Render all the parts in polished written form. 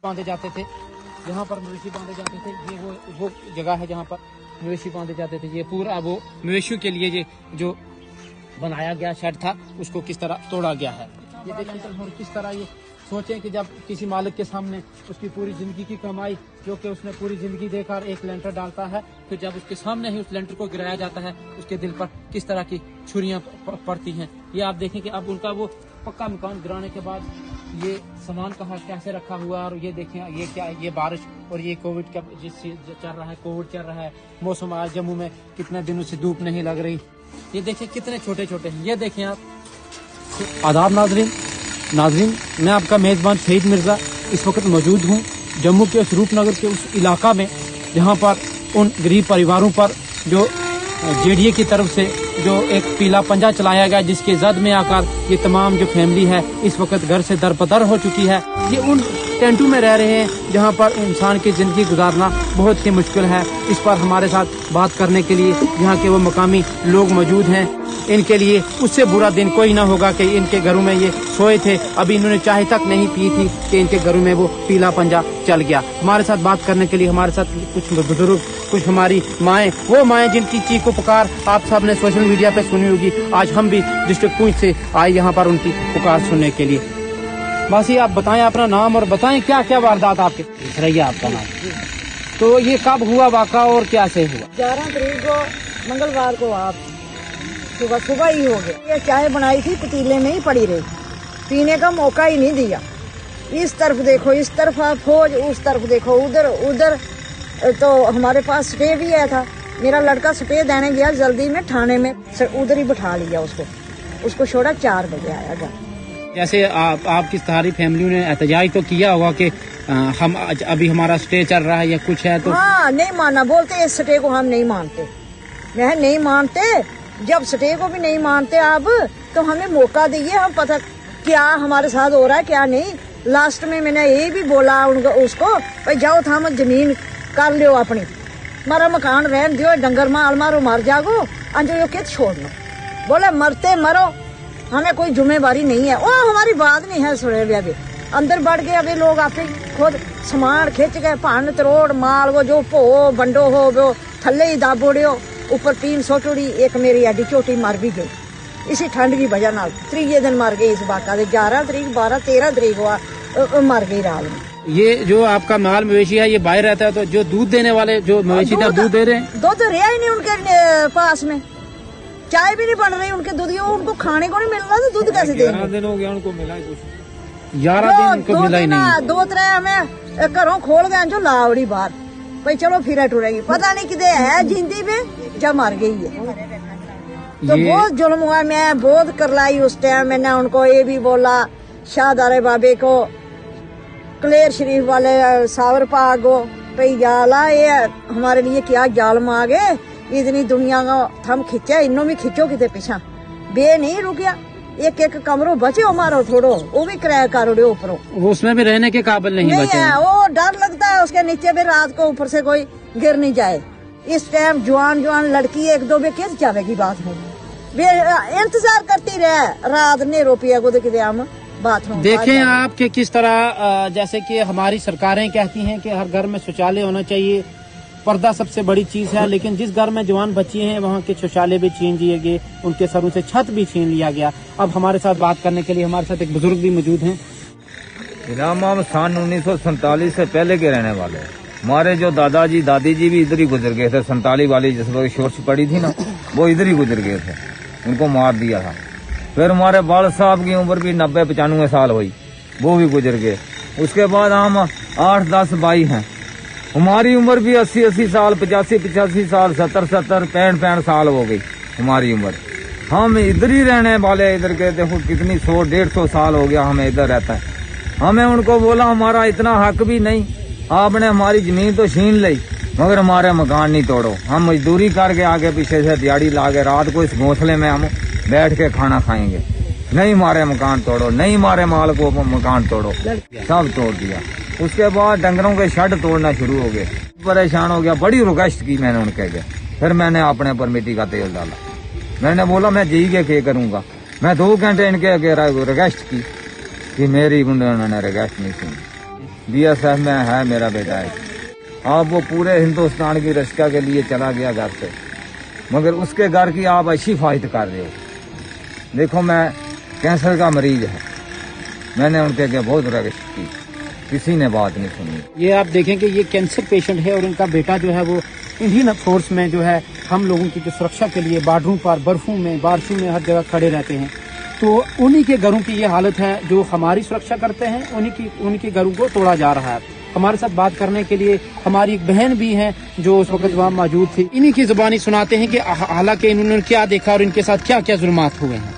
बांधे जाते थे, यहाँ पर मवेशी बांधे जाते थे। ये वो जगह है जहाँ पर मवेशी बांधे जाते थे। ये पूरा वो मवेशियों के लिए ये जो बनाया गया शेड था उसको किस तरह तोड़ा गया है। ये देखिए और किस तरह ये सोचें कि जब किसी मालिक के सामने उसकी पूरी जिंदगी की कमाई जो कि उसने पूरी जिंदगी देकर एक लेंटर डालता है, फिर जब उसके सामने ही उस लेंटर को गिराया जाता है उसके दिल पर किस तरह की छुरियां पड़ती हैं। ये आप देखें कि अब उनका वो पक्का मकान गिराने के बाद ये सामान कहाँ कैसे रखा हुआ है। और ये देखें ये क्या, ये बारिश और ये कोविड का जिस चल रहा है, कोविड चल रहा है, मौसम आज जम्मू में कितने दिनों से धूप नहीं लग रही। ये देखिए कितने छोटे छोटे हैं। ये देखें आप। आदाब नाजरीन, मैं आपका मेज़बान शहीद मिर्ज़ा इस वक्त मौजूद हूँ जम्मू के रूपनगर के उस इलाका में जहाँ पर उन गरीब परिवारों पर जो जेडीए की तरफ से जो एक पीला पंजा चलाया गया, जिसके जद में आकर ये तमाम जो फैमिली है इस वक्त घर से दरपदर हो चुकी है। ये उन टेंटों में रह रहे हैं जहाँ पर इंसान की ज़िंदगी गुजारना बहुत ही मुश्किल है। इस पर हमारे साथ बात करने के लिए यहाँ के वो मकामी लोग मौजूद हैं। इनके लिए उससे बुरा दिन कोई ना होगा कि इनके घरों में ये सोए थे, अभी इन्होंने चाय तक नहीं पी थी कि इनके घरों में वो पीला पंजा चल गया। हमारे साथ बात करने के लिए हमारे साथ कुछ बुजुर्ग, कुछ हमारी माएँ, वो माएँ जिनकी चीखो पुकार आप सब ने सोशल मीडिया पे सुनी होगी। आज हम भी डिस्ट्रिक्ट पुंछ से आए यहाँ पर उनकी पुकार सुनने के लिए। बासी आप बताएं अपना नाम और बताएं क्या क्या वारदात आपके रही आपका नाम। तो ये कब हुआ वाक़ा और क्या से हुआ? 11 तारीख को मंगलवार को आप सुबह ही हो गए। ये चाय बनाई थी पतीले में ही पड़ी रही, पीने का मौका ही नहीं दिया। इस तरफ देखो, इस तरफ फौज, उस तरफ देखो, उधर तो हमारे पास स्टे भी आया था। मेरा लड़का स्टे देने गया जल्दी में थाने में, उधर ही बिठा लिया उसको छोड़ा 4 बजे आया घर। जैसे आपकी सारी फैमिली ने एहतजाज तो किया होगा कि हम अभी हमारा स्टे चल रहा है या कुछ है तो? हाँ, नहीं माना, बोलते इस स्टे को हम नहीं मानते। मैं नहीं मानते, जब स्टे को भी नहीं मानते आप तो हमें मौका दीजिए, हम पता क्या हमारे साथ हो रहा है क्या नहीं। लास्ट में मैंने ये भी बोला उसको, भाई जाओ थाम जमीन कर लियो अपनी, हमारा मकान रहन दियो, डंगर माल मारो मर जागो, अंजो यो कित छोड़ लो। बोले मरते मरो, हमें कोई जिम्मेवारी नहीं है। वो हमारी बात नहीं है सुने भी। अभी अंदर बढ़ गए, अभी लोग आप खुद सामान खिंच गए, भन तरोड़ माल वो जो भो बंडो हो वो थल्ले ही दाबोड़ियो, ऊपर 300 चोड़ी, एक मेरी एडी चोटी मर भी गई इसी ठंड की वजह नाल। 3 दिन मर गई इस बाका दे, 11 तारीख 12 13 तारीख हुआ मर गई रात में। ये जो आपका माल मवेशी है ये बाहर रहता है, तो जो दूध देने वाले जो मवेशी था दूध दे रहे हैं? दूध रहा ही नहीं उनके पास में, चाय भी नहीं बन रही उनके दूध, उनको खाने को नहीं मिल रहा तो दूध कैसे देंगे? 11 दिन हो गया उनको मिला ही कुछ, 11 दिन उनको मिला ही नहीं। 2-3 हमें घरों खोल गए जो लावड़ी बाहर, भाई चलो फिर टुरेगी, पता नहीं किधे है जिंदी में जब मर गई है। तो बहुत जुल्म हुआ, मैं बहुत करलाई उस टाइम। मैंने उनको ये भी बोला, शाहदारे बाबे को, कलेर शरीफ वाले सावर पाग को, भाई जाला ये हमारे लिए क्या जालम आ गए, इतनी दुनिया का थम खींचा, इन्हों भी खींचो किते पीछा। बे नहीं रुकिया, एक कमरों बचे मारो थोड़ो, वो भी किराया करो ऊपरों, उसमें भी रहने के काबिल नहीं बचे है। वो डर लगता है उसके नीचे भी रात को ऊपर से कोई गिर नहीं जाए। इस टाइम जवान लड़की 1-2 बे किस जावे की बात है, इंतजार करती रहे रात ने रोपिया को देखते हम बाथरूम। देखें आप कि किस तरह जैसे कि हमारी सरकारें कहती हैं कि हर घर में शौचालय होना चाहिए, पर्दा सबसे बड़ी चीज है, लेकिन जिस घर में जवान बच्चे हैं वहाँ के शौचालय भी छीन लिए गए, उनके सरों से छत भी छीन लिया गया। अब हमारे साथ बात करने के लिए हमारे साथ एक बुजुर्ग भी मौजूद हैं। हम सन 1947 से पहले के रहने वाले हैं। हमारे जो दादाजी दादी जी भी इधर ही गुजर गए थे। 47 वाली जिस वक्त शोर्स पड़ी थी ना, वो इधर ही गुजर गए थे, उनको मार दिया था। फिर हमारे बाल साहब की उम्र भी 90-95 साल हुई, वो भी गुजर गए। उसके बाद हम 8-10 भाई हैं, हमारी उम्र भी 80-80 साल, 85-85 साल, 70-70, 65-65 साल हो गई हमारी उम्र। हम इधर ही रहने वाले, इधर के देखो कितनी 100-150 साल हो गया हमें इधर रहता है। हमें उनको बोला हमारा इतना हक भी नहीं, आपने हमारी जमीन तो छीन ली मगर हमारे मकान नहीं तोड़ो। हम मजदूरी करके आगे पीछे से दिहाड़ी ला के रात को इस घोंसले में हम बैठ के खाना खाएंगे, नहीं हमारे मकान तोड़ो, नहीं हमारे माल को मकान तोड़ो, सब तोड़ दिया। उसके बाद डंगरों के शेड तोड़ना शुरू हो गए, परेशान हो गया, बड़ी रिक्वेस्ट की मैंने उनके के। फिर मैंने अपने पर मिट्टी का तेल डाला, मैंने बोला मैं जी के क्या करूंगा। मैं 2 घंटे इनके रिक्वेस्ट की कि मेरी उन्होंने रिक्वेस्ट नहीं सुनी। BSF में है मेरा बेटा है। अब वो पूरे हिंदुस्तान की रक्षा के लिए चला गया घर से, मगर उसके घर की आप अच्छी फाइट कर रहे हो। देखो मैं कैंसर का मरीज है, मैंने उनके आगे बहुत रिक्वेस्ट की, किसी ने बात नहीं सुनी। ये आप देखें कि ये कैंसर पेशेंट है और उनका बेटा जो है वो इंडियन फोर्स में जो है हम लोगों की जो सुरक्षा के लिए बॉर्डरों पर, बर्फों में, बारिशों में हर जगह खड़े रहते हैं। तो उन्हीं के घरों की ये हालत है, जो हमारी सुरक्षा करते हैं उनके घरों को तोड़ा जा रहा है। हमारे साथ बात करने के लिए हमारी एक बहन भी है जो उस वक्त वहाँ मौजूद थी। इन्हीं की जुबानी सुनाते हैं कि हालांकि इन्होंने क्या देखा और इनके साथ क्या क्या जुल्मात हुए हैं।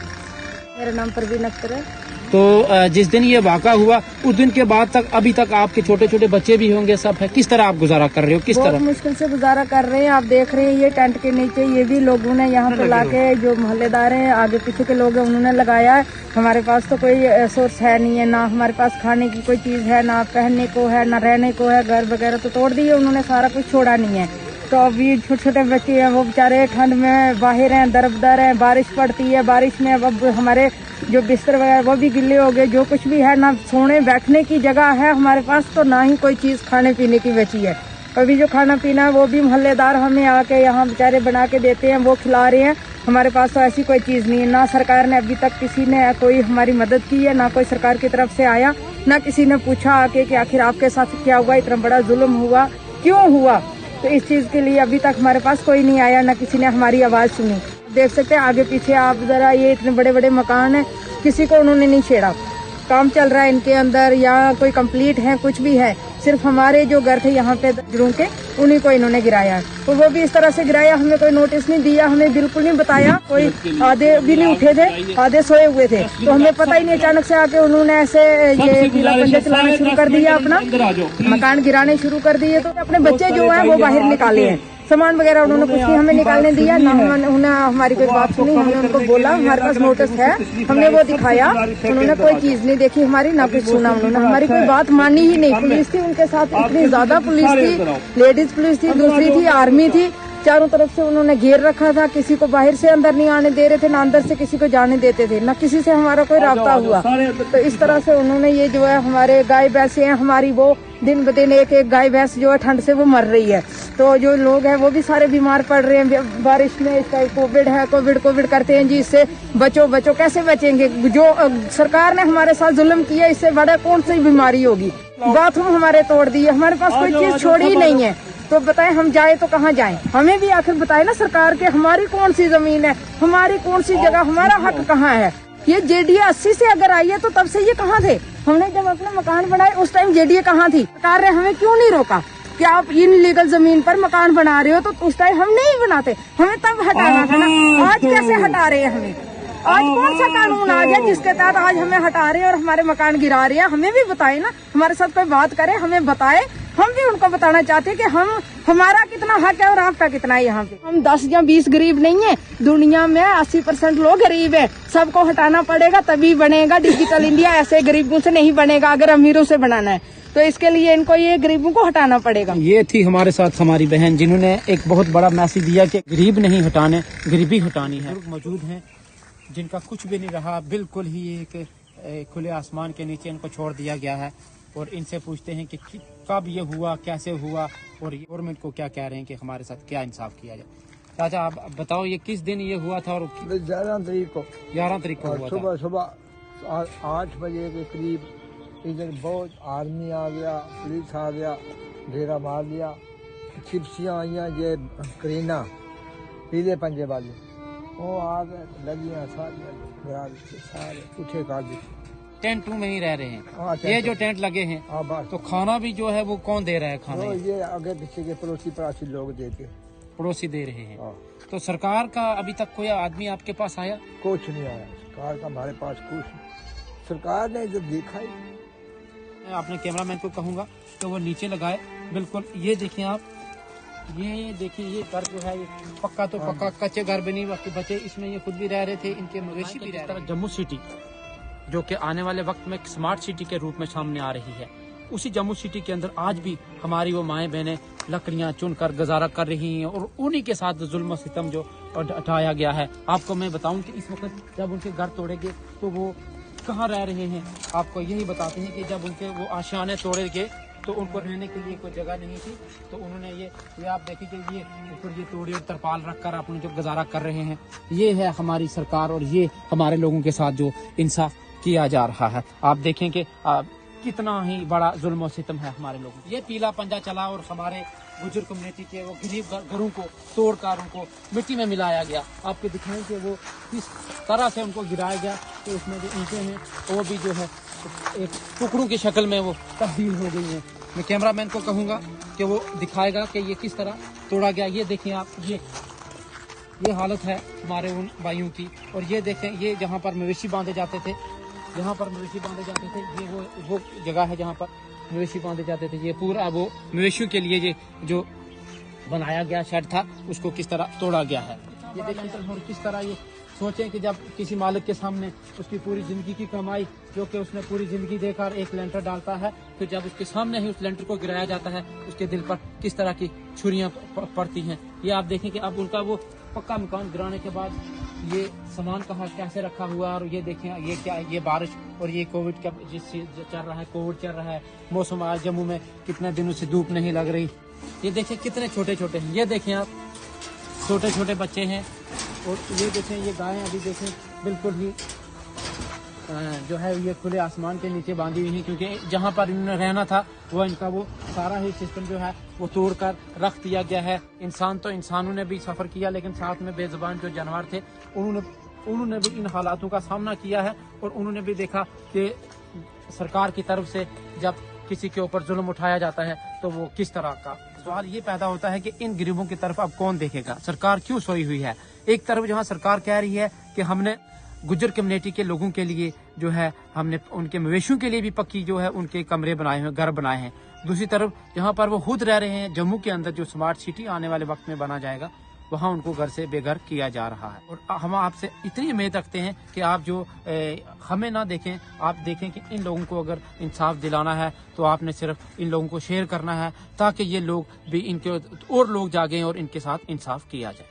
मेरा नाम परवीन अख्तर है। तो जिस दिन ये वाक़ा हुआ उस दिन के बाद तक अभी तक आपके छोटे छोटे बच्चे भी होंगे, सब है, किस तरह आप गुजारा कर रहे हो? किस बहुत तरह? मुश्किल से गुजारा कर रहे हैं। आप देख रहे हैं ये टेंट के नीचे ये भी लोगों ने यहाँ पे लाके, जो मोहल्लेदार हैं, आगे पीछे के लोग हैं, उन्होंने लगाया है। हमारे पास तो कोई सोर्स है नहीं है, ना हमारे पास खाने की कोई चीज है, ना पहनने को है, ना रहने को है। घर वगैरह तो तोड़ दिए उन्होंने, सारा कुछ छोड़ा नहीं है। तो अभी छोटे छोटे बच्चे हैं, वो बेचारे ठंड में बाहर हैं, दरबदर हैं, बारिश पड़ती है, बारिश में अब हमारे जो बिस्तर वगैरह वो भी गिले हो गए। जो कुछ भी है, ना सोने बैठने की जगह है हमारे पास, तो ना ही कोई चीज खाने पीने की बची है। अभी जो खाना पीना है वो भी मोहल्लेदार हमें आके यहाँ बेचारे बना के देते हैं, वो खिला रहे हैं। हमारे पास तो ऐसी कोई चीज नहीं है। ना सरकार ने अभी तक किसी ने कोई हमारी मदद की है, ना कोई सरकार की तरफ से आया, ना किसी ने पूछा आके कि आखिर आपके साथ क्या हुआ, इतना बड़ा जुल्म हुआ, क्यों हुआ। तो इस चीज के लिए अभी तक हमारे पास कोई नहीं आया, ना किसी ने हमारी आवाज सुनी। देख सकते हैं आगे पीछे आप जरा, ये इतने बड़े बड़े मकान है, किसी को उन्होंने नहीं छेड़ा। काम चल रहा है इनके अंदर, या कोई कंप्लीट है, कुछ भी है। सिर्फ हमारे जो घर थे यहाँ पे जरूर के, उन्हीं को इन्होंने गिराया है। तो वो भी इस तरह से गिराया, हमें कोई नोटिस नहीं दिया, हमें बिल्कुल नहीं बताया। कोई आधे भी नहीं उठे थे, आधे सोए हुए थे, तो हमें पता ही नहीं। अचानक से आके उन्होंने ऐसे ये गिला पंजा चलाना शुरू कर दिया, अपना मकान गिराने शुरू कर दिए। तो अपने बच्चे जो है वो बाहर निकाले हैं, सामान वगैरह उन्होंने कुछ नहीं हमें निकालने दिया, ना उन्होंने हमारी कोई बात सुनी। हमने उनको बोला हमारे पास नोटिस है, हमने वो दिखाया, उन्होंने कोई चीज नहीं देखी हमारी, ना कुछ सुना उन्होंने, हमारी कोई बात मानी ही नहीं। पुलिस थी उनके साथ, इतनी ज्यादा पुलिस थी, लेडीज पुलिस थी, दूसरी थी आर्मी थी, चारों तरफ से उन्होंने घेर रखा था। किसी को बाहर से अंदर नहीं आने दे रहे थे, ना अंदर से किसी को जाने देते थे, ना किसी से हमारा कोई राब्ता हुआ। तो इस तरह से उन्होंने ये जो है हमारे गाय भैंसे हैं हमारी, वो दिन ब दिन एक एक गाय भैंस जो है ठंड से वो मर रही है। तो जो लोग हैं वो भी सारे बीमार पड़ रहे हैं बारिश में। इसका कोविड है, कोविड करते हैं जी, इससे बचो बचो, कैसे बचेंगे? जो सरकार ने हमारे साथ जुल्म किया, इससे बड़ा कौन सी बीमारी होगी? बाथरूम हमारे तोड़ दिए, हमारे पास कोई चीज छोड़ी ही नहीं है। तो बताएं हम जाए तो कहाँ जाएं? हमें भी आखिर बताए ना सरकार के, हमारी कौन सी जमीन है, हमारी कौन सी जगह, हमारा हक कहाँ है? ये जेडीए 80 से अगर आई है तो तब से ये कहाँ थे? हमने जब अपना मकान बनाए उस टाइम जेडीए कहाँ थी? सरकार ने हमें क्यों नहीं रोका कि आप इन लीगल जमीन पर मकान बना रहे हो? तो उस टाइम हम नहीं बनाते, हमें तब हटाना था ना। आज कैसे हटा रहे हैं हमें? आज कौन सा कानून आ गया जिसके तहत आज हमें हटा रहे हैं और हमारे मकान गिरा रहे हैं? हमें भी बताए ना, हमारे साथ कोई बात करे, हमें बताए। हम भी उनको बताना चाहते हैं कि हमारा कितना हक है और आपका कितना है। यहाँ पे हम 10 या 20 गरीब नहीं है, दुनिया में 80% लोग गरीब है। सबको हटाना पड़ेगा तभी बनेगा डिजिटल इंडिया। ऐसे गरीबों से नहीं बनेगा, अगर अमीरों से बनाना है तो इसके लिए इनको ये गरीबों को हटाना पड़ेगा। ये थी हमारे साथ हमारी बहन, जिन्होंने एक बहुत बड़ा मैसेज दिया कि गरीब नहीं हटाने, गरीबी हटानी है। लोग मौजूद हैं जिनका कुछ भी नहीं रहा, बिल्कुल ही एक खुले आसमान के नीचे इनको छोड़ दिया गया है। और इनसे पूछते हैं कि कब ये हुआ, कैसे हुआ, और गवर्नमेंट को क्या कह रहे हैं कि हमारे साथ क्या इंसाफ किया जाए। चाचा आप बताओ ये किस दिन ये हुआ था? और 11 तारीख को 11 तारीख को हुआ था। सुबह 8 बजे के करीब इधर बहुत आर्मी आ गया, पुलिस आ गया, घेरा मार दिया। छिपसियाँ आइया, ये करीना पीले पंजे वाली, वो आ गए, लगियाँ सारे उठे काट दी। टेंट में ही रह रहे हैं। हाँ, ये जो टेंट लगे हैं, तो खाना भी जो है वो कौन दे रहा है? खाना ये आगे पीछे के पड़ोसी लोग देते, पड़ोसी दे रहे हैं। तो सरकार का अभी तक कोई आदमी आपके पास आया? कुछ नहीं आया सरकार का हमारे पास कुछ। सरकार ने जब देखा ही, मैं अपने कैमरामैन को कहूंगा तो वो नीचे लगाए। बिल्कुल ये देखिए आप, ये देखिए ये घर जो है ये पक्का तो पक्का, कच्चे घर बनी बचे, इसमें ये खुद भी रह रहे थे, इनके मवेशी भी रह रहे थे। जम्मू सिटी जो कि आने वाले वक्त में स्मार्ट सिटी के रूप में सामने आ रही है, उसी जम्मू सिटी के अंदर आज भी हमारी वो माएँ बहनें लकड़ियां चुनकर गुजारा कर रही हैं और उन्हीं के साथ जुल्म सितम जो उठाया गया है। आपको मैं बताऊं कि इस वक्त जब उनके घर तोड़ेंगे तो वो कहाँ रह रहे हैं, आपको यही बताते हैं कि जब उनके वो आशियाने तोड़े गए तो उनको रहने के लिए कोई जगह नहीं थी, तो उन्होंने ये आप देखिए कि ये ऊपर ये तोड़ी और तरपाल रखकर अपने जो गुजारा कर रहे हैं। ये है हमारी सरकार और ये हमारे लोगों के साथ जो इंसाफ किया जा रहा है। आप देखें कि कितना ही बड़ा जुल्म और सितम है हमारे लोगों। ये पीला पंजा चला और हमारे गुजर कम्युनिटी के वो गरीब घरों को तोड़कर उनको मिट्टी में मिलाया गया। आपको दिखाएं कि वो किस तरह से उनको गिराया गया, तो उसमें जो ईंटें हैं वो भी जो है एक टुकड़ों की शक्ल में वो तब्दील हो गई हैं। मैं कैमरामैन को कहूँगा कि वो दिखाएगा कि ये किस तरह तोड़ा गया। ये देखें आप, ये हालत है हमारे उन भाइयों की। और ये देखें, ये जहाँ पर मवेशी बांधे जाते थे, जहाँ पर मवेशी बांधे जाते थे, ये वो जगह है जहाँ पर मवेशी बांधे जाते थे। ये पूरा वो मवेशियों के लिए ये जो बनाया गया शेड था, उसको किस तरह तोड़ा गया है। ये देखें और किस तरह ये सोचें कि जब किसी मालिक के सामने उसकी पूरी जिंदगी की कमाई जो कि उसने पूरी जिंदगी देकर एक लेंटर डालता है, फिर जब उसके सामने ही उस लेंटर को गिराया जाता है, उसके दिल पर किस तरह की छुरियां पड़ती हैं। ये आप देखें कि अब उनका वो पक्का मकान गिराने के बाद ये सामान कहाँ कैसे रखा हुआ है। और ये देखें, ये क्या है, ये बारिश और ये कोविड का जिससे चल रहा है, कोविड चल रहा है, मौसम आज जम्मू में कितने दिनों से धूप नहीं लग रही। ये देखें कितने छोटे छोटे हैं, ये देखें आप, छोटे छोटे बच्चे हैं। और ये देखें, ये गायें अभी देखें बिल्कुल ही जो है ये खुले आसमान के नीचे बांधी हुई हैं, क्योंकि जहाँ पर इन्होंने रहना था वो इनका वो सारा ही सिस्टम जो है वो तोड़कर रख दिया गया है। इंसान तो इंसानों ने भी सफ़र किया, लेकिन साथ में बेज़ुबान जो जानवर थे उन्होंने भी इन हालातों का सामना किया है। और उन्होंने भी देखा कि सरकार की तरफ से जब किसी के ऊपर जुल्म उठाया जाता है तो वो किस तरह का सवाल ये पैदा होता है कि इन गरीबों की तरफ अब कौन देखेगा, सरकार क्यों सोई हुई है। एक तरफ जहां सरकार कह रही है कि हमने गुज्जर कम्युनिटी के लोगों के लिए जो है हमने उनके मवेशियों के लिए भी पक्की जो है उनके कमरे बनाए हैं, घर बनाए हैं। दूसरी तरफ जहां पर वो खुद रह रहे हैं, जम्मू के अंदर जो स्मार्ट सिटी आने वाले वक्त में बना जाएगा, वहाँ उनको घर से बेघर किया जा रहा है। और हम आपसे इतनी उम्मीद रखते हैं कि आप जो हमें ना देखें, आप देखें कि इन लोगों को अगर इंसाफ दिलाना है तो आपने सिर्फ इन लोगों को शेयर करना है, ताकि ये लोग भी इनके और लोग जागें और इनके साथ इंसाफ किया जाए।